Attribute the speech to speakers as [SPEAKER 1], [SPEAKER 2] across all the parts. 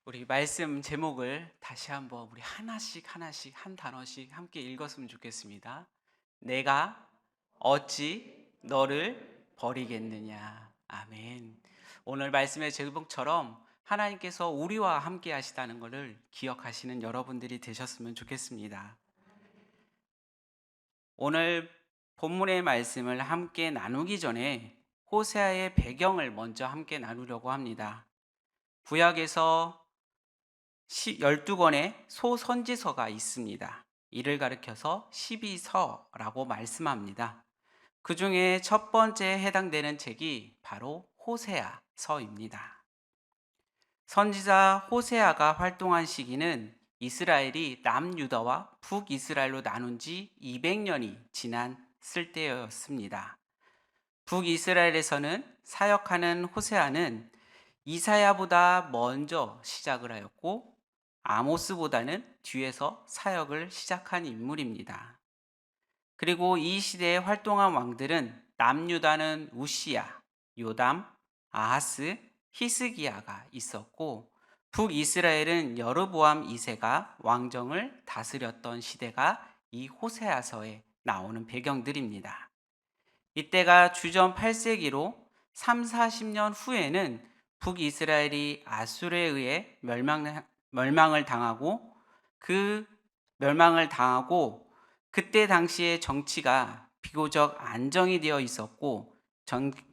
[SPEAKER 1] 우리 말씀 제목을 다시 한번 우리 하나씩 한 단어씩 함께 읽었으면 좋겠습니다. 내가 어찌 너를 버리겠느냐. 아멘. 오늘 말씀의 제목처럼 하나님께서 우리와 함께 하시다는 것을 기억하시는 여러분들이 되셨으면 좋겠습니다. 오늘 본문의 말씀을 함께 나누기 전에 호세아의 배경을 먼저 함께 나누려고 합니다. 구약에서 12권의 소선지서가 있습니다. 이를 가리켜서 12서라고 말씀합니다. 그 중에 첫 번째 해당되는 책이 바로 호세아서입니다. 선지자 호세아가 활동한 시기는 이스라엘이 남유다와 북이스라엘로 나눈 지 200년이 지난 때였습니다. 북이스라엘에서는 사역하는 호세아는 이사야보다 먼저 시작을 하였고 아모스보다는 뒤에서 사역을 시작한 인물입니다. 그리고 이 시대에 활동한 왕들은 남유다는 우시야, 요담, 아하스, 히스기야가 있었고 북이스라엘은 여르보암 2세가 왕정을 다스렸던 시대가 이 호세아서에 나오는 배경들입니다. 이때가 주전 8세기로 3, 40년 후에는 북이스라엘이 아수르에 의해 멸망을 당하고 그 멸망을 당하고 그때 당시의 정치가 비교적 안정이 되어 있었고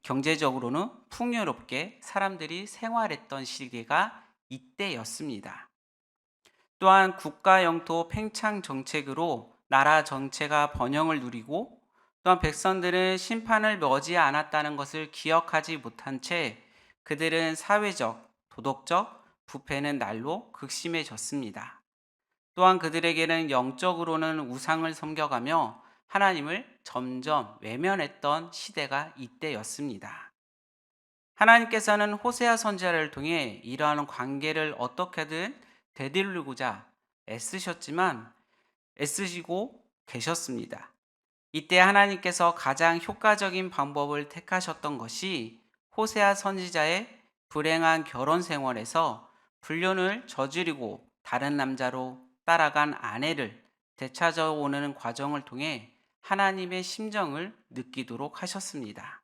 [SPEAKER 1] 경제적으로는 풍요롭게 사람들이 생활했던 시기가 이때였습니다. 또한 국가 영토 팽창 정책으로 나라 전체가 번영을 누리고 또한 백성들은 심판을 머지 않았다는 것을 기억하지 못한 채 그들은 사회적, 도덕적 부패는 날로 극심해졌습니다. 또한 그들에게는 영적으로는 우상을 섬겨가며 하나님을 점점 외면했던 시대가 이때였습니다. 하나님께서는 호세아 선지자를 통해 이러한 관계를 어떻게든 되돌리고자 애쓰시고 계셨습니다. 이때 하나님께서 가장 효과적인 방법을 택하셨던 것이 호세아 선지자의 불행한 결혼 생활에서 불륜을 저지르고 다른 남자로 따라간 아내를 되찾아오는 과정을 통해 하나님의 심정을 느끼도록 하셨습니다.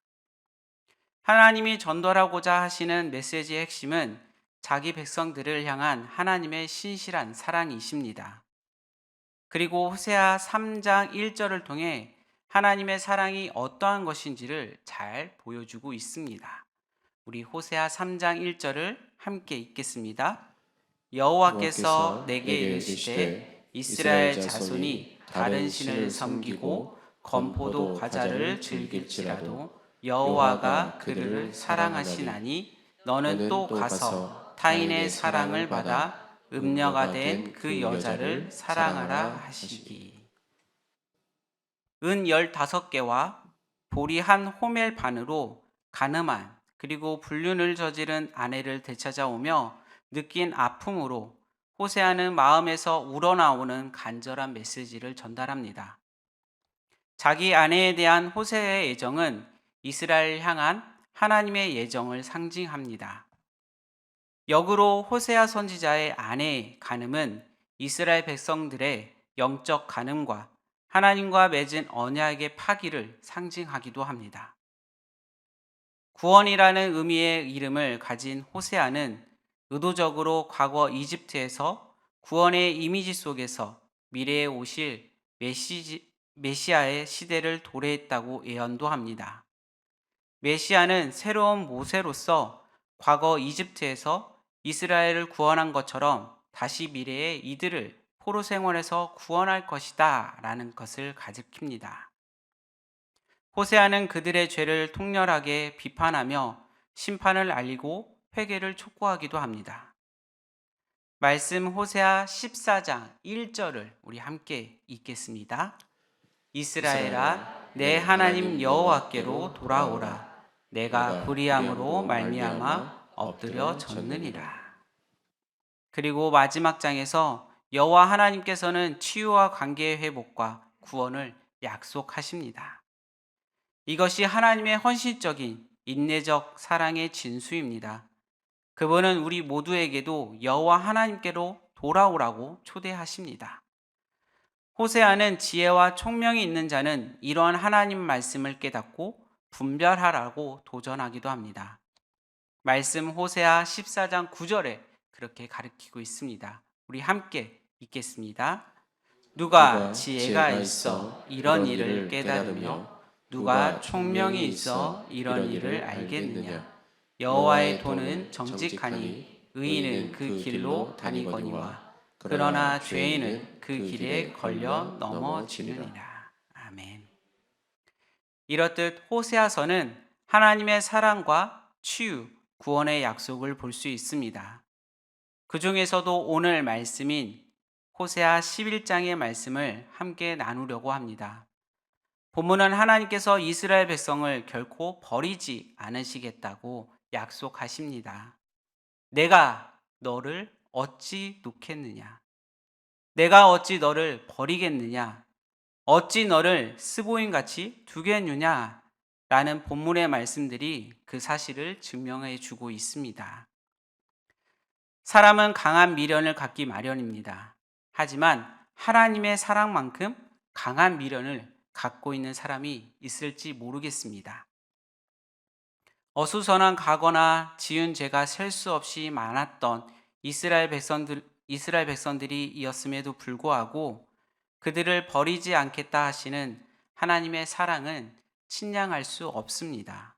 [SPEAKER 1] 하나님이 전달하고자 하시는 메시지의 핵심은 자기 백성들을 향한 하나님의 신실한 사랑이십니다. 그리고 호세아 3장 1절을 통해 하나님의 사랑이 어떠한 것인지를 잘 보여주고 있습니다. 우리 호세아 3장 1절을 함께 읽겠습니다. 여호와께서 내게 이르시되 이스라엘 자손이 다른 신을 섬기고 건포도 과자를 즐길지라도 여호와가 그를 사랑하시나니 너는 또 가서 타인의 사랑을 받아 음녀가 된 그 여자를 사랑하라 하시기. 은 15개와 보리 한 호멜 반으로 가늠한 그리고 불륜을 저지른 아내를 되찾아오며 느낀 아픔으로 호세아는 마음에서 우러나오는 간절한 메시지를 전달합니다. 자기 아내에 대한 호세아의 애정은 이스라엘 향한 하나님의 예정을 상징합니다. 역으로 호세아 선지자의 아내의 간음은 이스라엘 백성들의 영적 간음과 하나님과 맺은 언약의 파기를 상징하기도 합니다. 구원이라는 의미의 이름을 가진 호세아는 의도적으로 과거 이집트에서 구원의 이미지 속에서 미래에 오실 메시아의 시대를 도래했다고 예언도 합니다. 메시아는 새로운 모세로서 과거 이집트에서 이스라엘을 구원한 것처럼 다시 미래에 이들을 포로 생활에서 구원할 것이다 라는 것을 가리킵니다. 호세아는 그들의 죄를 통렬하게 비판하며 심판을 알리고 회개를 촉구하기도 합니다. 말씀 호세아 14장 1절을 우리 함께 읽겠습니다. 이스라엘아 내 하나님 여호와께로 돌아오라. 내가 불의함으로 말미암아 엎드려 졌느니라. 그리고 마지막 장에서 여호와 하나님께서는 치유와 관계의 회복과 구원을 약속하십니다. 이것이 하나님의 헌신적인 인내적 사랑의 진수입니다. 그분은 우리 모두에게도 여호와 하나님께로 돌아오라고 초대하십니다. 호세아는 지혜와 총명이 있는 자는 이러한 하나님 말씀을 깨닫고 분별하라고 도전하기도 합니다. 말씀 호세아 14장 9절에 그렇게 가르치고 있습니다. 우리 함께 읽겠습니다. 누가
[SPEAKER 2] 누가
[SPEAKER 1] 지혜가
[SPEAKER 2] 지혜가
[SPEAKER 1] 있어
[SPEAKER 2] 있어
[SPEAKER 1] 이런
[SPEAKER 2] 이런
[SPEAKER 1] 일을
[SPEAKER 2] 일을
[SPEAKER 1] 깨달으며
[SPEAKER 2] 깨달으며
[SPEAKER 1] 누가
[SPEAKER 2] 누가
[SPEAKER 1] 총명이
[SPEAKER 2] 총명이
[SPEAKER 1] 있어
[SPEAKER 2] 있어
[SPEAKER 1] 이런
[SPEAKER 2] 이런
[SPEAKER 1] 일을
[SPEAKER 2] 일을
[SPEAKER 1] 알겠느냐.
[SPEAKER 2] 알겠느냐.
[SPEAKER 1] 여호와의
[SPEAKER 2] 여호와의
[SPEAKER 1] 도는
[SPEAKER 2] 도는
[SPEAKER 1] 정직하니
[SPEAKER 2] 정직하니
[SPEAKER 1] 의인은
[SPEAKER 2] 의인은
[SPEAKER 1] 그
[SPEAKER 2] 그
[SPEAKER 1] 길로
[SPEAKER 2] 길로
[SPEAKER 1] 다니거니와
[SPEAKER 2] 다니거니와
[SPEAKER 1] 그러나
[SPEAKER 2] 그러나
[SPEAKER 1] 죄인은
[SPEAKER 2] 죄인은
[SPEAKER 1] 그
[SPEAKER 2] 그
[SPEAKER 1] 길에
[SPEAKER 2] 길에
[SPEAKER 1] 걸려
[SPEAKER 2] 걸려 넘어지리라.
[SPEAKER 1] 넘어지느니라. 아멘. 이렇듯 호세아서는 하나님의 사랑과 치유, 구원의 약속을 볼 수 있습니다. 그 중에서도 오늘 말씀인 호세아 11장의 말씀을 함께 나누려고 합니다. 본문은 하나님께서 이스라엘 백성을 결코 버리지 않으시겠다고 약속하십니다. 내가 너를 어찌 놓겠느냐? 내가 어찌 너를 버리겠느냐? 어찌 너를 스보임같이 두겠느냐? 라는 본문의 말씀들이 그 사실을 증명해 주고 있습니다. 사람은 강한 미련을 갖기 마련입니다. 하지만 하나님의 사랑만큼 강한 미련을 갖고 있는 사람이 있을지 모르겠습니다. 어수선한 과거나 지은 죄가 셀 수 없이 많았던 이스라엘 백성들이었음에도 불구하고 그들을 버리지 않겠다 하시는 하나님의 사랑은 침량할 수 없습니다.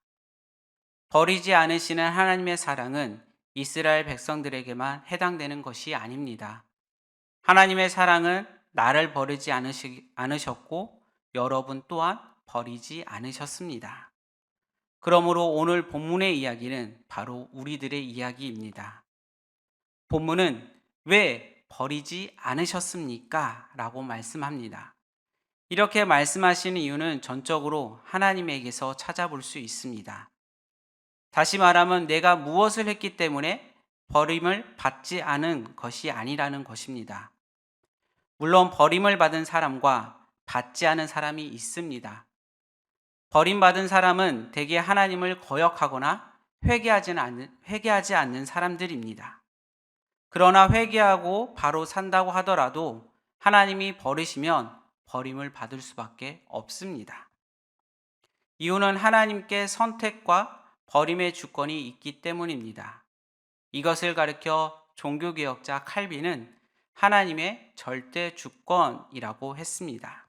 [SPEAKER 1] 버리지 않으시는 하나님의 사랑은 이스라엘 백성들에게만 해당되는 것이 아닙니다. 하나님의 사랑은 나를 버리지 않으셨고 여러분 또한 버리지 않으셨습니다. 그러므로 오늘 본문의 이야기는 바로 우리들의 이야기입니다. 본문은 왜 버리지 않으셨습니까? 라고 말씀합니다. 이렇게 말씀하시는 이유는 전적으로 하나님에게서 찾아볼 수 있습니다. 다시 말하면 내가 무엇을 했기 때문에 버림을 받지 않은 것이 아니라는 것입니다. 물론 버림을 받은 사람과 받지 않은 사람이 있습니다. 버림받은 사람은 대개 하나님을 거역하거나 회개하지 않는 사람들입니다. 그러나 회개하고 바로 산다고 하더라도 하나님이 버리시면 버림을 받을 수밖에 없습니다. 이유는 하나님께 선택과 버림의 주권이 있기 때문입니다. 이것을 가리켜 종교개혁자 칼빈은 하나님의 절대 주권이라고 했습니다.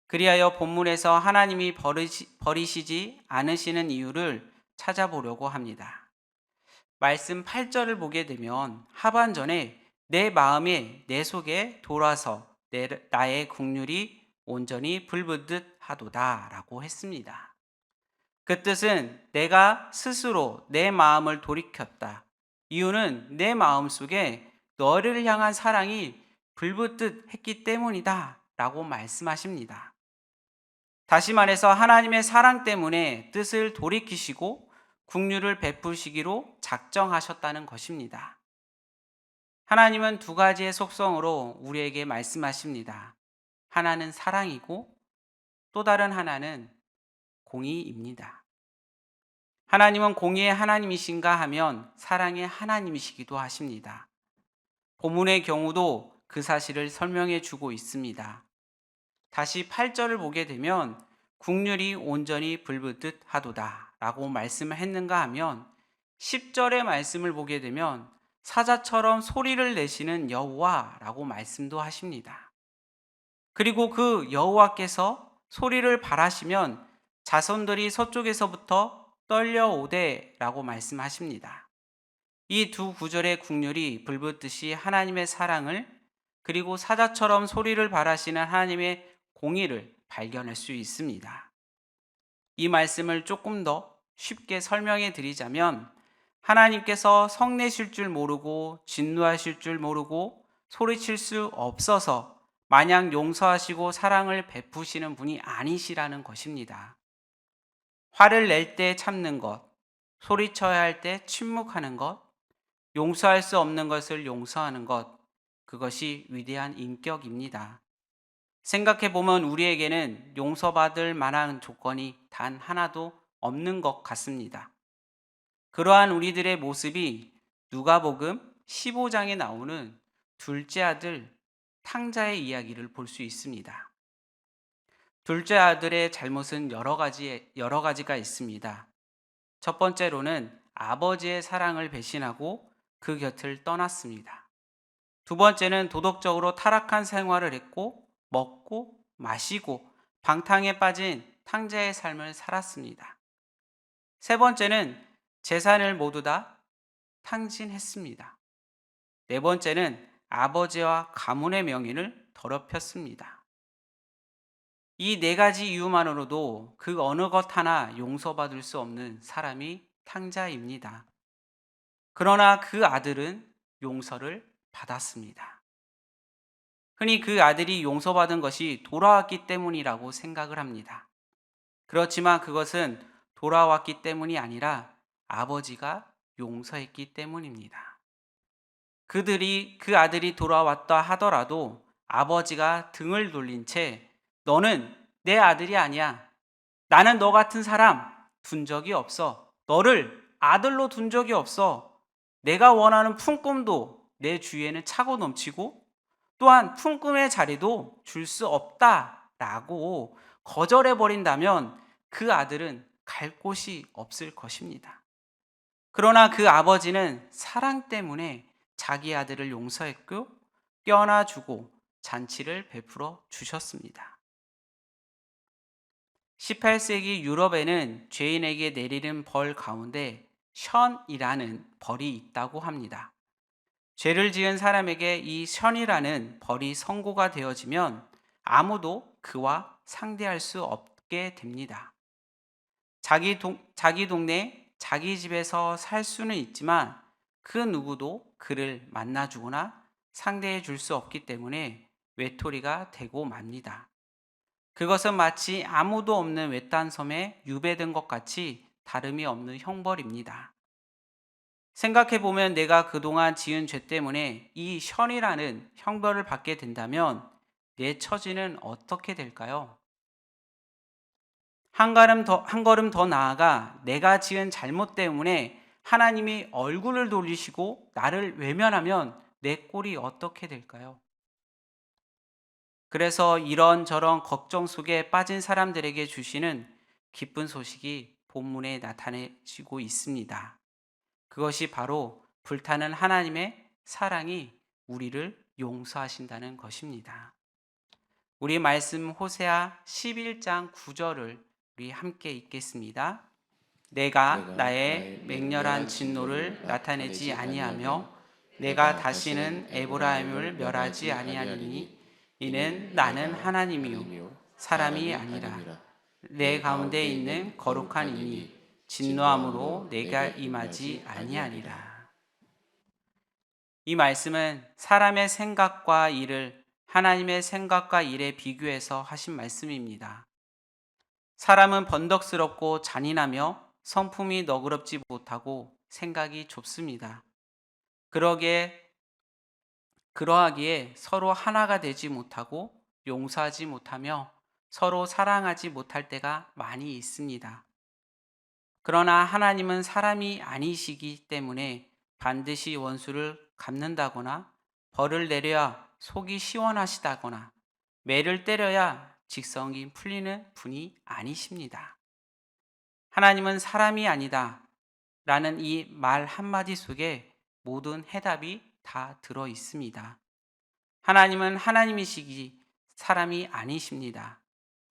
[SPEAKER 1] 그리하여 본문에서 하나님이 버리시지 않으시는 이유를 찾아보려고 합니다. 말씀 8절을 보게 되면 하반전에 내 마음에 내 속에 돌아서 나의 국률이 온전히 불붙듯 하도다 라고 했습니다. 그 뜻은 내가 스스로 내 마음을 돌이켰다. 이유는 내 마음 속에 너를 향한 사랑이 불붙듯 했기 때문이다 라고 말씀하십니다. 다시 말해서 하나님의 사랑 때문에 뜻을 돌이키시고 국류를 베푸시기로 작정하셨다는 것입니다. 하나님은 두 가지의 속성으로 우리에게 말씀하십니다. 하나는 사랑이고 또 다른 하나는 공의입니다. 하나님은 공의의 하나님이신가 하면 사랑의 하나님이시기도 하십니다. 본문의 경우도 그 사실을 설명해 주고 있습니다. 다시 8절을 보게 되면 국률이 온전히 불붙듯 하도다 라고 말씀을 했는가 하면 10절의 말씀을 보게 되면 사자처럼 소리를 내시는 여호와라고 말씀도 하십니다. 그리고 그 여호와께서 소리를 발하시면 자손들이 서쪽에서부터 떨려오되 라고 말씀하십니다. 이 두 구절의 국률이 불붙듯이 하나님의 사랑을 그리고 사자처럼 소리를 발하시는 하나님의 공의를 발견할 수 있습니다. 이 말씀을 조금 더 쉽게 설명해 드리자면 하나님께서 성내실 줄 모르고 진노하실 줄 모르고 소리칠 수 없어서 마냥 용서하시고 사랑을 베푸시는 분이 아니시라는 것입니다. 화를 낼 때 참는 것, 소리쳐야 할 때 침묵하는 것, 용서할 수 없는 것을 용서하는 것, 그것이 위대한 인격입니다. 생각해 보면 우리에게는 용서받을 만한 조건이 단 하나도 없는 것 같습니다. 그러한 우리들의 모습이 누가복음 15장에 나오는 둘째 아들 탕자의 이야기를 볼 수 있습니다. 둘째 아들의 잘못은 여러 가지가 있습니다. 첫 번째로는 아버지의 사랑을 배신하고 그 곁을 떠났습니다. 두 번째는 도덕적으로 타락한 생활을 했고 먹고 마시고 방탕에 빠진 탕자의 삶을 살았습니다. 세 번째는 재산을 모두 다 탕진했습니다. 네 번째는 아버지와 가문의 명예를 더럽혔습니다. 이 네 가지 이유만으로도 그 어느 것 하나 용서받을 수 없는 사람이 탕자입니다. 그러나 그 아들은 용서를 받았습니다. 흔히 그 아들이 용서받은 것이 돌아왔기 때문이라고 생각을 합니다. 그렇지만 그것은 돌아왔기 때문이 아니라 아버지가 용서했기 때문입니다. 그 아들이 돌아왔다 하더라도 아버지가 등을 돌린 채 너는 내 아들이 아니야. 나는 너 같은 사람 둔 적이 없어. 너를 아들로 둔 적이 없어. 내가 원하는 품꿈도 내 주위에는 차고 넘치고 또한 품꿈의 자리도 줄 수 없다라고 거절해버린다면 그 아들은 갈 곳이 없을 것입니다. 그러나 그 아버지는 사랑 때문에 자기 아들을 용서했고 껴안아주고 잔치를 베풀어 주셨습니다. 18세기 유럽에는 죄인에게 내리는 벌 가운데 션이라는 벌이 있다고 합니다. 죄를 지은 사람에게 이 션이라는 벌이 선고가 되어지면 아무도 그와 상대할 수 없게 됩니다. 자기 동네, 자기 집에서 살 수는 있지만 그 누구도 그를 만나주거나 상대해 줄 수 없기 때문에 외톨이가 되고 맙니다. 그것은 마치 아무도 없는 외딴 섬에 유배된 것 같이 다름이 없는 형벌입니다. 생각해보면 내가 그동안 지은 죄 때문에 이 션이라는 형벌을 받게 된다면 내 처지는 어떻게 될까요? 한 걸음 더 나아가 내가 지은 잘못 때문에 하나님이 얼굴을 돌리시고 나를 외면하면 내 꼴이 어떻게 될까요? 그래서 이런저런 걱정 속에 빠진 사람들에게 주시는 기쁜 소식이 본문에 나타내지고 있습니다. 그것이 바로 불타는 하나님의 사랑이 우리를 용서하신다는 것입니다. 우리 말씀 호세아 11장 9절을 우리 함께 읽겠습니다. 내가 나의 맹렬한 진노를 나타내지 아니하며 내가 다시는 에브라임을 멸하지 아니하리니 이는 나는 하나님이요 사람이 아니라 내 가운데 있는 거룩한 이니 진노함으로 내가 임하지 아니하리라. 이 말씀은 사람의 생각과 일을 하나님의 생각과 일에 비교해서 하신 말씀입니다. 사람은 번덕스럽고 잔인하며 성품이 너그럽지 못하고 생각이 좁습니다. 그러하기에 서로 하나가 되지 못하고 용서하지 못하며 서로 사랑하지 못할 때가 많이 있습니다. 그러나 하나님은 사람이 아니시기 때문에 반드시 원수를 갚는다거나 벌을 내려야 속이 시원하시다거나 매를 때려야 직성이 풀리는 분이 아니십니다. 하나님은 사람이 아니다 라는 이 말 한마디 속에 모든 해답이 다 들어 있습니다. 하나님은 하나님이시기 사람이 아니십니다.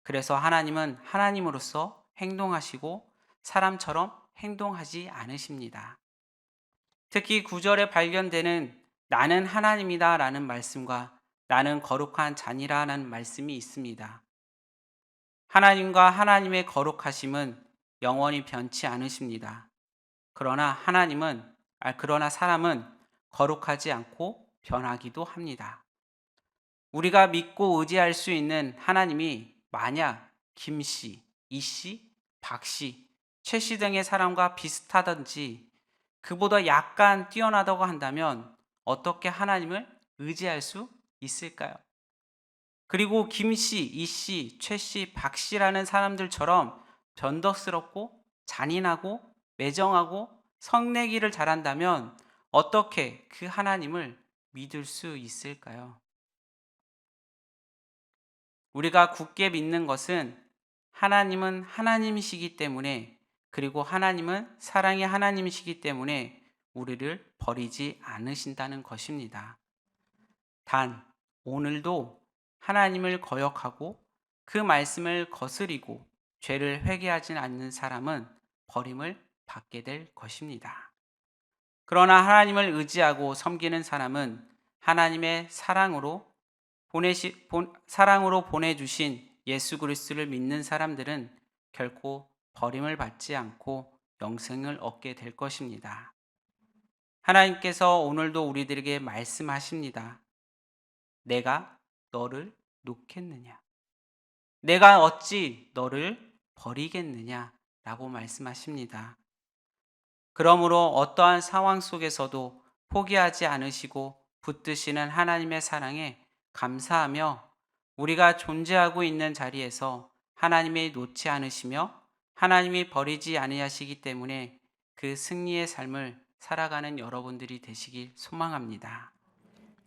[SPEAKER 1] 그래서 하나님은 하나님으로서 행동하시고 사람처럼 행동하지 않으십니다. 특히 9절에 발견되는 나는 하나님이다 라는 말씀과 나는 거룩한 자니라는 말씀이 있습니다. 하나님과 하나님의 거룩하심은 영원히 변치 않으십니다. 그러나 사람은 거룩하지 않고 변하기도 합니다. 우리가 믿고 의지할 수 있는 하나님이 만약 김씨, 이씨, 박씨, 최씨 등의 사람과 비슷하든지 그보다 약간 뛰어나다고 한다면 어떻게 하나님을 의지할 수 있을까요? 그리고 김씨, 이씨, 최씨, 박씨라는 사람들처럼 변덕스럽고 잔인하고 매정하고 성내기를 잘한다면 어떻게 그 하나님을 믿을 수 있을까요? 우리가 굳게 믿는 것은 하나님은 하나님이시기 때문에, 그리고 하나님은 사랑의 하나님이시기 때문에 우리를 버리지 않으신다는 것입니다. 단, 오늘도 하나님을 거역하고 그 말씀을 거스리고 죄를 회개하지 않는 사람은 버림을 받게 될 것입니다. 그러나 하나님을 의지하고 섬기는 사람은 하나님의 사랑으로 보내주신 예수 그리스도를 믿는 사람들은 결코 버림을 받지 않고 영생을 얻게 될 것입니다. 하나님께서 오늘도 우리들에게 말씀하십니다. 내가 너를 놓겠느냐? 내가 어찌 너를 버리겠느냐? 라고 말씀하십니다. 그러므로 어떠한 상황 속에서도 포기하지 않으시고 붙드시는 하나님의 사랑에 감사하며 우리가 존재하고 있는 자리에서 하나님이 놓지 않으시며 하나님이 버리지 아니하시기 때문에 그 승리의 삶을 살아가는 여러분들이 되시길 소망합니다.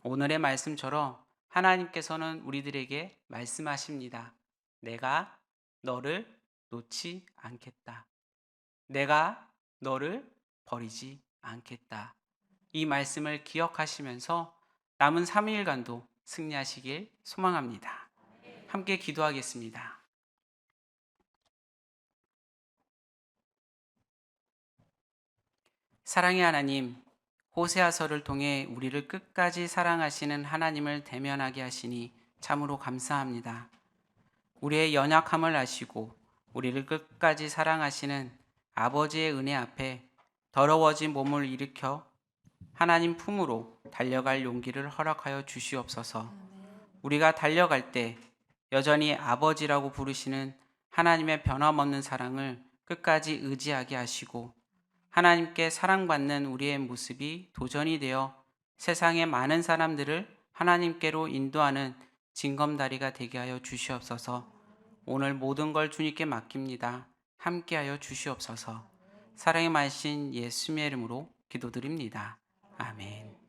[SPEAKER 1] 오늘의 말씀처럼 하나님께서는 우리들에게 말씀하십니다. 내가 너를 놓지 않겠다. 내가 너를 버리지 않겠다. 이 말씀을 기억하시면서 남은 3일간도 승리하시길 소망합니다. 함께 기도하겠습니다. 사랑의 하나님, 호세아서를 통해 우리를 끝까지 사랑하시는 하나님을 대면하게 하시니 참으로 감사합니다. 우리의 연약함을 아시고 우리를 끝까지 사랑하시는 아버지의 은혜 앞에 더러워진 몸을 일으켜 하나님 품으로 달려갈 용기를 허락하여 주시옵소서. 우리가 달려갈 때 여전히 아버지라고 부르시는 하나님의 변함없는 사랑을 끝까지 의지하게 하시고 하나님께 사랑받는 우리의 모습이 도전이 되어 세상의 많은 사람들을 하나님께로 인도하는 징검다리가 되게 하여 주시옵소서. 오늘 모든 걸 주님께 맡깁니다. 함께하여 주시옵소서. 사랑의 말씀 예수님의 이름으로 기도드립니다. 아멘.